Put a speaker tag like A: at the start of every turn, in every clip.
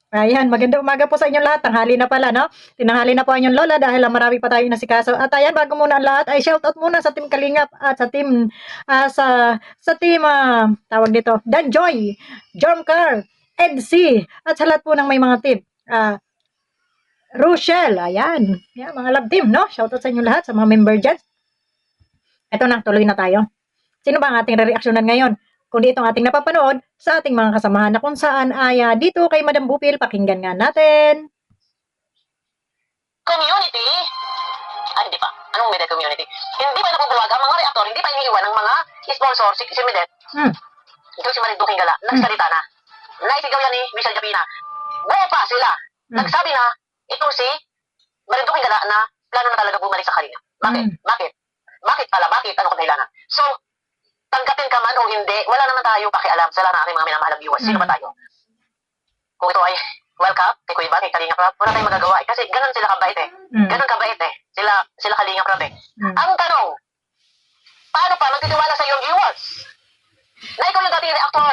A: Ayan, magandang umaga po sa inyong lahat. Tanghali na pala, no? Tinanghali na po ang inyong lola dahil marami pa tayong nasikaso. At ayan, bago muna ang lahat, ay shoutout muna sa Team Kalingap at sa team, sa team, tawag dito, Dan Joy, Jormcar, Edsy, at sa lahat po ng may mga team. Rochelle, ayan. Yan, mga love team, no? Shoutout sa inyong lahat, sa mga member dyan. Ito na, tuloy na tayo. Sino ba ang ating reaksyonan ngayon? Kundi itong ating napapanood sa ating mga kasamahan na kung saan ay dito kay Madam Bupil, pakinggan nga natin.
B: Community? Hindi pa. Anong Medet community? Hindi pa nabubuwag ang mga reaktor, hindi pa iniiwan ng mga sponsor, si Medet. Ito si Marinduking Gala, nagsalita na. Naisigaw yan ni Michelle Japina. Buo pa sila. Nagsabi na, itong si Marinduking Gala na plano na talaga bumalik sa kanila. Bakit? Bakit? Bakit pala? Bakit? Ano kung dahilanan? So, tanggapin ka man o hindi, wala naman tayo pakialam sa lahat ng aking mga minamahal na viewers. Sino ba tayo? Kung ito ay welcome kay Kuya Bal, kay Kalinga Prab, wala tayong magagawa eh. Kasi ganun sila kabait eh. Ganun kabait eh. Sila Kalinga Prab eh. Ang tanong, paano pa magtitiwala sa iyong viewers? Na ikaw yung dating reactor,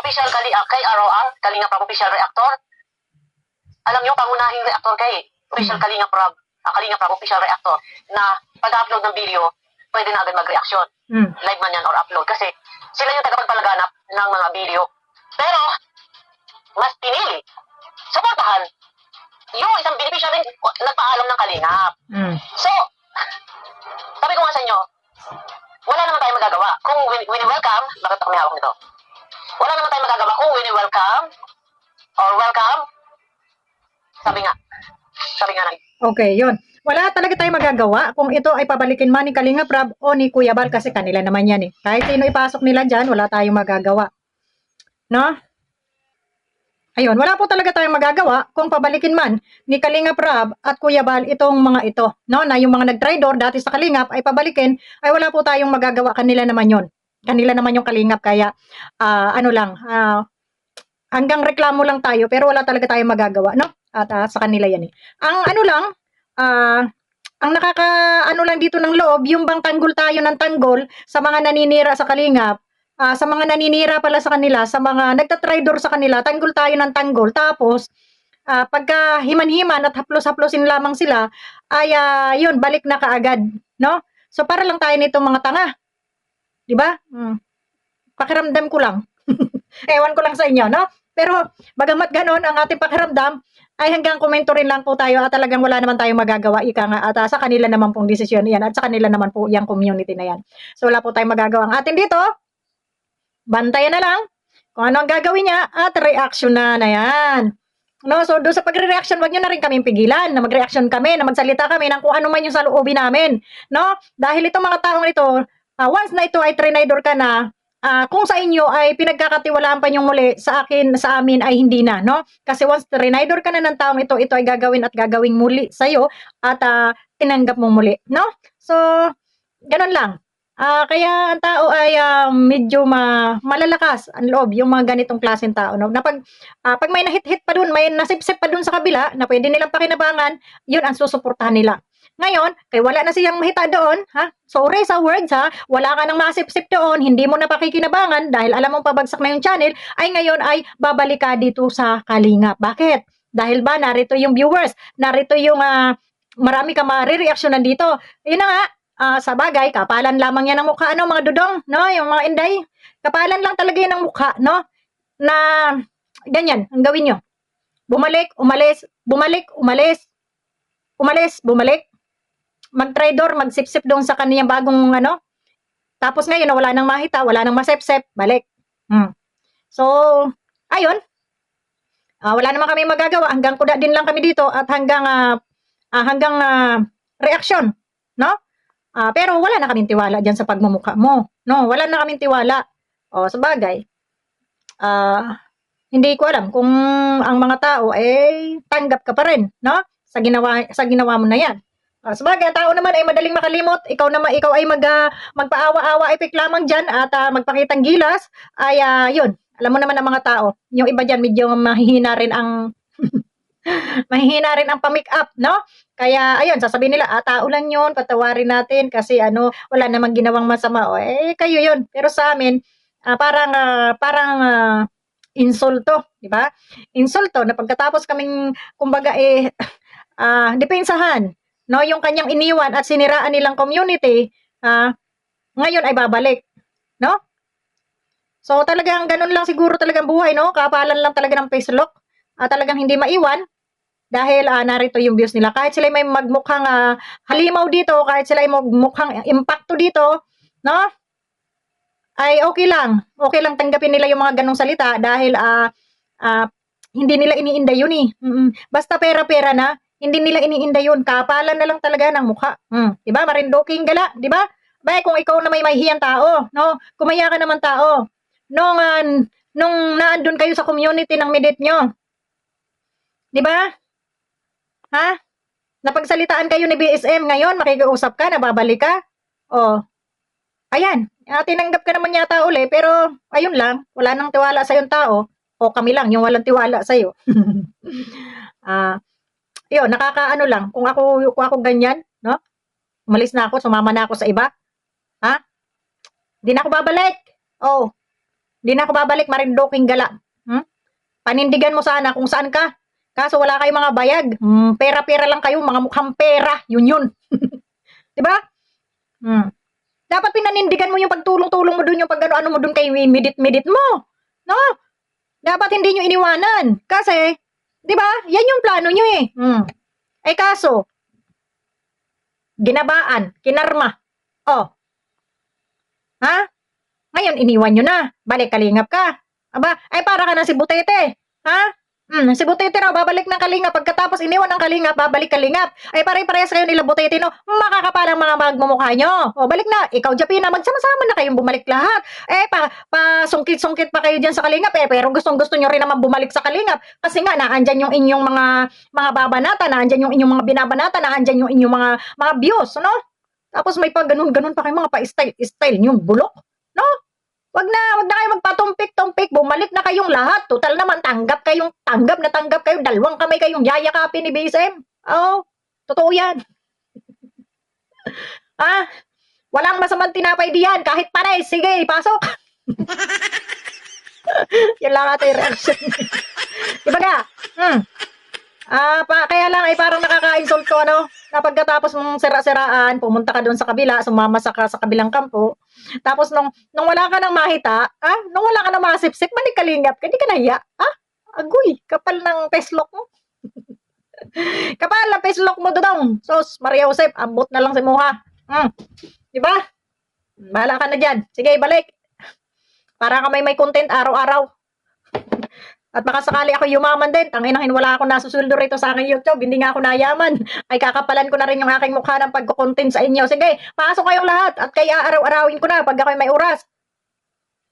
B: official kay ROR, Kalinga Prab official reactor. Alam nyo, pangunahing reactor kay official Kalinga Prab official reactor, na pag-upload ng video, pwede na agad mag-reaction. Live man yan or upload. Kasi sila yung tagapagpalaganap ng mga video. Pero, mas pinili, suportahan, yung isang beneficiary nagpaalam ng Kalingap. So, sabi ko nga sa inyo, wala naman tayong magagawa. Kung wini-welcome, bakit ako may hawak nito? Wala naman tayong magagawa kung wini-welcome or welcome. Sabi nga na.
A: Okay, yun. Wala talaga tayong magagawa kung ito ay pabalikin man ni Kalinga Prab o ni Kuya Bal kasi kanila naman yan eh. Kahit sino ipasok nila dyan, wala tayong magagawa. No? Ayun, wala po talaga tayong magagawa kung pabalikin man ni Kalinga Prab at Kuya Bal itong mga ito. No? Na yung mga nag-tridor dati sa Kalingap ay pabalikin, ay wala po tayong magagawa. Kanila naman yon. Kanila naman yung Kalingap. Kaya, hanggang reklamo lang tayo pero wala talaga tayong magagawa. No? At sa kanila yan eh. Ang ang nakaka lang dito ng loob, yung bang tanggol tayo ng tanggol sa mga naninira sa Kalingap, sa mga naninira pala sa kanila, sa mga nagtatridor sa kanila, tanggol tayo ng tanggol. Tapos, pagka himan-himan at haplos-haplosin lamang sila, ay yun, balik na kaagad. No? So, para lang tayo nitong mga tanga. Diba? Pakiramdam ko lang. Ewan ko lang sa inyo, no? Pero, bagamat ganon ang ating pakiramdam, ay hanggang komento rin lang po tayo at talagang wala naman tayong magagawa, ika nga, at sa kanila naman pong desisyon yan at sa kanila naman po yung community na yan. So wala po tayong magagawa. Ang atin dito, bantayan na lang kung ano ang gagawin niya at reaction na yan. No, so doon sa pagre-reaction, wag niyo na rin kaming pigilan na mag-reaction kami, na magsalita kami ng kung ano man yung sa loobin namin. No? Dahil itong mga taong ito, once na ito ay trinidor ka na, kung sa inyo ay pinagkakatiwalaan pa yung muli, sa amin ay hindi na, no? Kasi once trinidor ka na ng taong ito ay gagawin at gagawing muli sa'yo at tinanggap mong muli, no? So, ganun lang. Kaya ang tao ay medyo malalakas ang loob, yung mga ganitong klaseng tao, no? Na pag may nahit-hit pa dun, may nasip-sip pa dun sa kabila na pwede nilang pakinabangan, yun ang susuportahan nila. Ngayon, kay wala na siyang mahita doon, ha? Sorry sa words, ha? Wala ka nang masip-sip doon, hindi mo na pakikinabangan dahil alam mong pabagsak na yung channel, ay ngayon ay babalik ka dito sa Kalingap. Bakit? Dahil ba, narito yung viewers, narito yung marami ka marireaksyonan dito. Yun na nga, sa bagay, kapalan lamang yan ng mukha, no, mga dudong, no, yung mga inday. Kapalan lang talaga yan ng mukha, no, na ganyan, ang gawin nyo. Bumalik, umalis, bumalik, umalis, umalis, bumalik. Mag-tridor, magsip-sip doon sa kaniyang bagong tapos ngayon wala nang mahita, wala nang masep-sep, balik. So, ayun. Wala naman kami magagawa, hanggang kuda din lang kami dito at hanggang reaksyon, no? Pero wala na kaming tiwala diyan sa pagmumukha mo, no? Wala na kaming tiwala. Sa bagay. Hindi ko alam kung ang mga tao tanggap ka pa rin, no? Sa ginawa mo na 'yan. Sabagay, tao naman ay madaling makalimot. Ikaw ay magpaawa-awa epek lamang dyan at magpakitang gilas. Ay, yun. Alam mo naman ang mga tao. Yung iba dyan, medyo mahihina rin ang mahihina rin ang pa-make up, no? Kaya, ayun, sasabihin nila, tao lang yun, patawarin natin kasi wala namang ginawang masama. Kayo yun. Pero sa amin, parang insulto, 'di ba? Insulto na pagkatapos kaming kumbaga depensahan, no, yung kanyang iniwan at siniraan nilang community, ngayon ay babalik, no? So talagang ganun lang siguro talagang buhay, no? Kapalan lang talaga ng Facebook. Talagang hindi maiwan dahil narito yung views nila. Kahit sila may magmukhang halimaw dito, kahit sila ay magmukhang impacto dito, no? Ay okay lang. Okay lang tanggapin nila yung mga ganong salita dahil hindi nila iniinda yun eh. Basta pera-pera na, hindi nila iniinda yun. Kapalan na lang talaga ng mukha. Diba? Marindoking gala, diba? Bay, kung ikaw na may mahihiyang tao, no? Kumaya ka naman tao. Nung naandun kayo sa community ng midit nyo, diba? Ha? Napagsalitaan kayo ni BSM ngayon, makikiusap ka, nababalik ka? Oh, ayan, tinanggap ka naman yata uli, pero ayun lang, wala nang tiwala sa yung tao, o kami lang, yung walang tiwala sa'yo. Yun, nakakaano lang, kung ako ganyan, no? Umalis na ako, sumama na ako sa iba, ha? Di na ako babalik. Oh, di na ako babalik, Marindoking gala. Panindigan mo sana kung saan ka. Kaso wala kayong mga bayag. Pera-pera lang kayo, mga mukhang pera. Yun. Diba? Dapat pinanindigan mo yung pagtulong-tulong mo dun, yung pag-ano mo dun kay midit-midit mo. No? Dapat hindi nyo iniwanan. Kasi, diba? Yan yung plano nyo eh. Kaso, ginabaan, kinarma. Oh. Ha? Ngayon, iniwan nyo na. Balik kalingap ka. Aba, para ka na si Butete. Ha? Si Butete raw, babalik ng kalingap. Pagkatapos iniwan ng kalingap, babalik kalingap. Pare-parehas kayo nila Butete, no? Makakapalang mga magmumukha nyo. O, balik na. Ikaw, Japina, magsama-sama na kayong bumalik lahat. Sungkit-sungkit pa kayo dyan sa kalingap. Pero gustong-gusto nyo rin naman bumalik sa kalingap. Kasi nga, naandyan yung inyong mga babanata, naandyan yung inyong mga binabanata, naandyan yung inyong mga views, no? Tapos may pa ganun-ganun pa kayo mga pa-style nyo, bulok, no? Wag na kayo magpatumpik-tumpik, bumalik na kayong lahat. Total naman, tanggap kayo, dalawang kamay kayong yayakapin ni BSM. Totoo yan. Walang masamang tinapay diyan, kahit panay, sige, pasok. Yan lang ating reaction. Diba nga? Kaya lang parang nakaka-insulto, ano? Na pagkatapos mong sira-siraan, pumunta ka doon sa kabila, sumama sa kabilang kampo. Tapos nung wala ka nang mahita, nung wala ka nang masipsip, balik kalingap ka, di ka nahiya. Agoy, kapal ng peslok mo. Kapal ng peslok mo doon. Sos, Maria Josep, ambot na lang si Muha. Diba? Bahala ka na dyan. Sige, balik. Para ka may content araw-araw. At baka sakali ako yumaman din. Tanginahin, wala akong nasusuldo rito sa aking YouTube. Hindi nga ako nayaman. Ay kakapalan ko na rin yung aking mukha ng pagkukontent sa inyo. Sige, pasok kayong lahat. At kaya araw-arawin ko na pag ako'y may oras.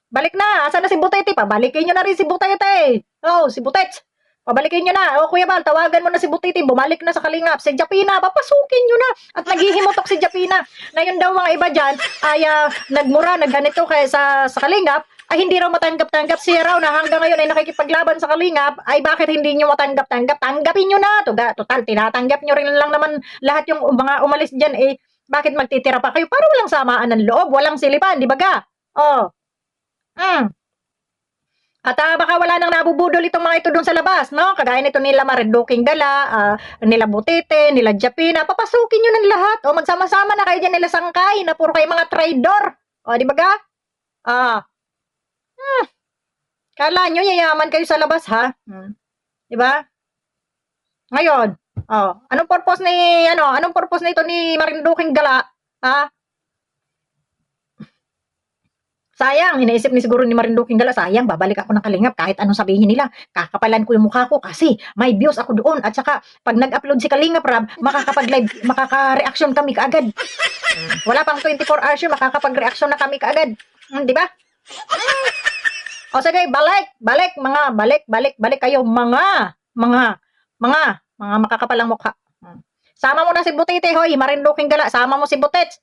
A: Balik na. Asan na si Butete? Pabalikin nyo na rin si Butete. Si Butete. Pabalikin nyo na. Kuya Bal, tawagan mo na si Butete. Bumalik na sa kalingap. Si Japina, papasukin nyo na. At naghihimutok si Japina. Na yun daw mga iba dyan ay nagmura, nagganito kaya sa kalingap. Ay hindi raw matanggap-tanggap, siya raw na hanggang ngayon ay nakikipaglaban sa kalingap, ay bakit hindi nyo matanggap-tanggap? Tanggapin nyo na. Total, tinatanggap nyo rin lang naman lahat yung mga umalis dyan, bakit magtitira pa kayo? Para walang samaan ng loob, walang silipan, di ba ga? At baka wala nang nabubudol itong mga ito doon sa labas, no? Kagaya nito nila Marindoking gala, nila Butete, nila Japina, papasukin nyo ng lahat. Magsama-sama na kayo dyan nila Sangkay, na puro kayo mga traidor. Di ba ga? Kala nyo yayaman kayo sa labas, ha? Diba? Ngayon, anong purpose nito ni Marindoking gala? Sayang, hinaisip ni siguro ni Marindoking gala, sayang, babalik ako ng kalingap kahit anong sabihin nila. Kakapalan ko yung mukha ko kasi may views ako doon. At saka, pag nag-upload si Kalingap Rab, makakapag-live, makaka-reaction kami kaagad. Wala pang 24 hours yun, makakapag-reaction na kami kaagad. Diba? Sige, balik kayo, mga makakapalang mukha. Sama mo na si Butete, hoy, Marindoking gala, sama mo si Butet.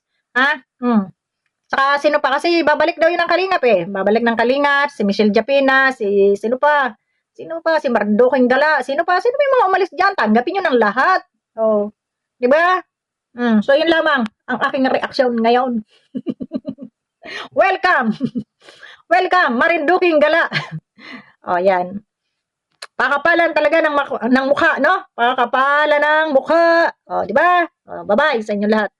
A: Saka sino pa? Kasi babalik daw yun ng kalingap Babalik ng kalingap, si Michelle Japina, sino pa? Si Marindoking gala, sino pa yung mga umalis dyan? Tanggapin nyo ng lahat. Di ba? So yun lamang ang aking reaksyon ngayon. Welcome, Marindoking gala. Yan. Pakapalan talaga ng mukha, no? Pakapalan ng mukha. O, di ba? O, bye-bye sa inyo lahat.